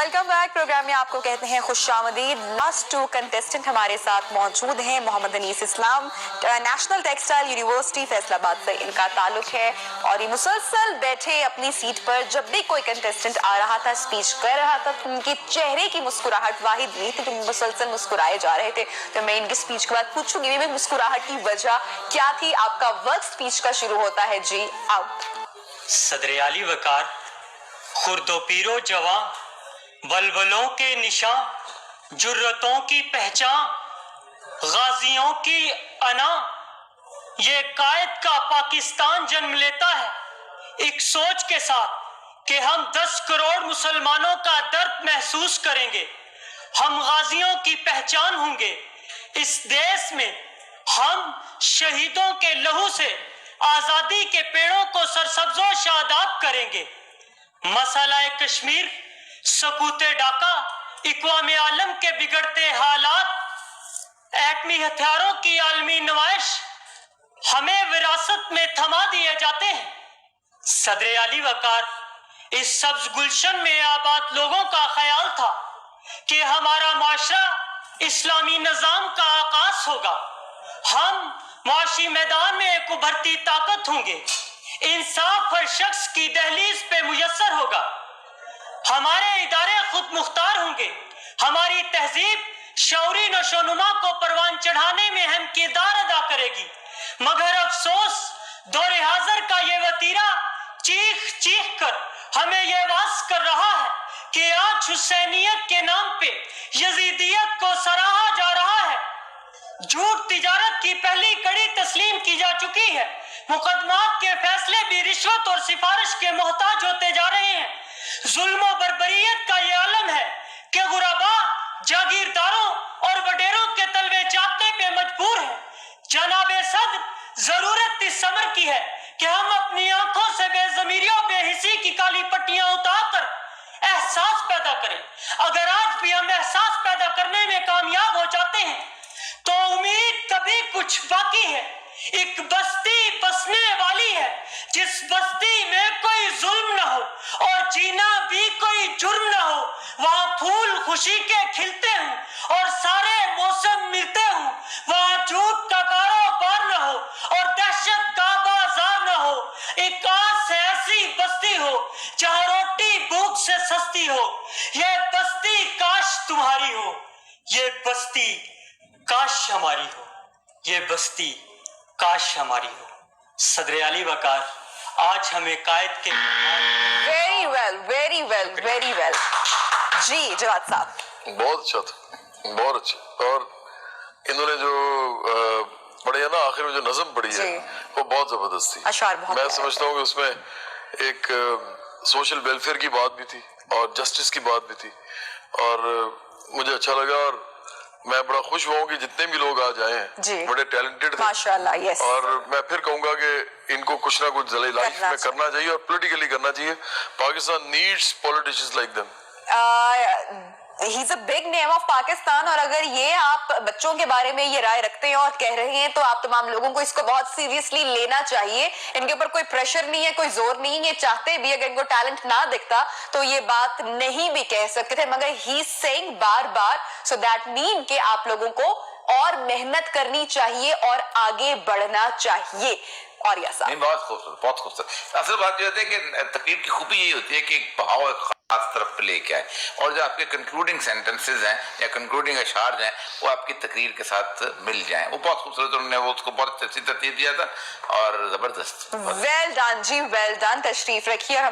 Welcome back. Programme में आपको कहते हैं खुश आमदीद। लास्ट 2 कंटेस्टेंट हमारे साथ मौजूद हैं। मोहम्मद अनीस इस्लाम, नेशनल टेक्सटाइल यूनिवर्सिटी फैसलाबाद से इनका ताल्लुक है और ये मुसलसल बैठे अपनी सीट पर। जब भी कोई कंटेस्टेंट आ रहा था, स्पीच कर रहा था, तो उनके चेहरे की मुस्कुराहट वाहिद नहीं थी, तो मुसलसल मुस्कुराए जा रहे थे। तो मैं इनकी स्पीच के बाद पूछूंगी भी मुस्कुराहट की वजह क्या थी। आपका वक्त स्पीच का शुरू होता है जी, आउट। सदर आली वकार, खुर्दो पीरो जवां, बलबलों के निशान, जुर्रतों की पहचान, गाजियों की अना, ये कायद का पाकिस्तान जन्म लेता है एक सोच के साथ कि हम 10 करोड़ मुसलमानों का दर्द महसूस करेंगे। हम गाजियों की पहचान होंगे। इस देश में हम शहीदों के लहू से आजादी के पेड़ों को सरसब्जो शादाब करेंगे। मसला कश्मीर, सकूते डाका, इक़वाम आलम के बिगड़ते हालात, एटमी हथियारों की आलमी नुमाइश हमें विरासत में थमा दिए जाते हैं। सदर आली वकार, इस सब्ज गुलशन में आबाद लोगों का ख्याल था कि हमारा माशरा इस्लामी निजाम का आकाश होगा। हम माशी मैदान में एक उभरती ताकत होंगे। इंसाफ हर शख्स की दहलीज पे मुयस्सर होगा। हमारे इदारे खुद मुख्तार होंगे। हमारी तहजीब शौरी नशोनुमा को परवान चढ़ाने में अहम किरदार अदा करेगी। मगर अफसोस, दौरे हाजिर का ये वतीरा चीख चीख कर हमें ये वास कर रहा है कि आज हुसैनियत के नाम पे यजीदियत को सराहा जा रहा है। झूठ तिजारत की पहली कड़ी तस्लीम की जा चुकी है। मुकदमात के फैसले भी रिश्वत और सिफारिश के मोहताज होते जा रहे हैं। जुल्म और बर्बरियत का ये आलम है कि गुराबा जागीरदारों और वडेरों के तलवे चाटने पे मजबूर है। जनाबे सदर, जरूरत इस समर की है कि हम अपनी आंखों से बेज़मीरियों बेहिसी की काली पट्टियां उतारकर एहसास पैदा करें। अगर आज भी हम एहसास पैदा करने में कामयाब हो जाते हैं तो उम्मीद कभी कुछ बाकी है। एक बस्ती बसने वाली है जिस बस्ती में कोई जुल्म न हो और जीना भी कोई जुर्म न हो। वहाँ फूल खुशी के खिलते हों और सारे मौसम मिलते हों। वहाँ झूठ का कारोबार न हो और दहशत का बाजार न हो। एक आस ऐसी बस्ती हो जहाँ रोटी भूख से सस्ती हो। ये बस्ती काश तुम्हारी हो, ये बस्ती काश हमारी हो, ये बस्ती काश हमारी हो। सदर आली वकार, आज हमें कायद के very well, very well, very well. जी जवाद साहब, बहुत अच्छा था, बहुत अच्छा। और इन्होंने जो पढ़ी है ना, आखिर में जो नज़म पढ़ी है वो बहुत जबरदस्त थी। अशार बहुत मैं समझता हूँ कि उसमें एक सोशल वेलफेयर की बात भी थी और जस्टिस की बात भी थी और मुझे अच्छा लगा। और मैं बड़ा खुश हुआ कि जितने भी लोग आज आए हैं बड़े टैलेंटेड थे माशाल्लाह। यस। और मैं फिर कहूंगा कि इनको कुछ ना कुछ लाइफ में करना चाहिए और पॉलिटिकली करना चाहिए। Pakistan needs politicians like them. He is a big name of Pakistan. और अगर ये आप बच्चों के बारे में ये राय रखते हैं और कह रहे हैं तो आप तमाम लोगों को इसको बहुत सीरियसली लेना चाहिए। इनके ऊपर कोई प्रेशर नहीं है, कोई जोर नहीं है। ये चाहते भी अगर इनको टैलेंट ना दिखता तो ये बात नहीं भी कह सकते थे, मगर he saying bar bar, so that mean कि आप लोगों को और मेहनत करनी चाहिए और आगे बढ़ना चाहिए। और बहुत खूबसूरत, बहुत खूबसूरत। असल बात जो है कि तकरीर की खूबी यही होती है कि एक भाव खास तरफ पे लेके आए और जो आपके कंक्लूडिंग सेंटेंसेस हैं या कंक्लूडिंग अशार हैं वो आपकी तकरीर के साथ मिल जाएं। वो बहुत खूबसूरत, उन्होंने वो उसको बहुत अच्छी तरतीब दिया था और जबरदस्त। वेल डन जी, वेल डन। तशरीफ रखिए।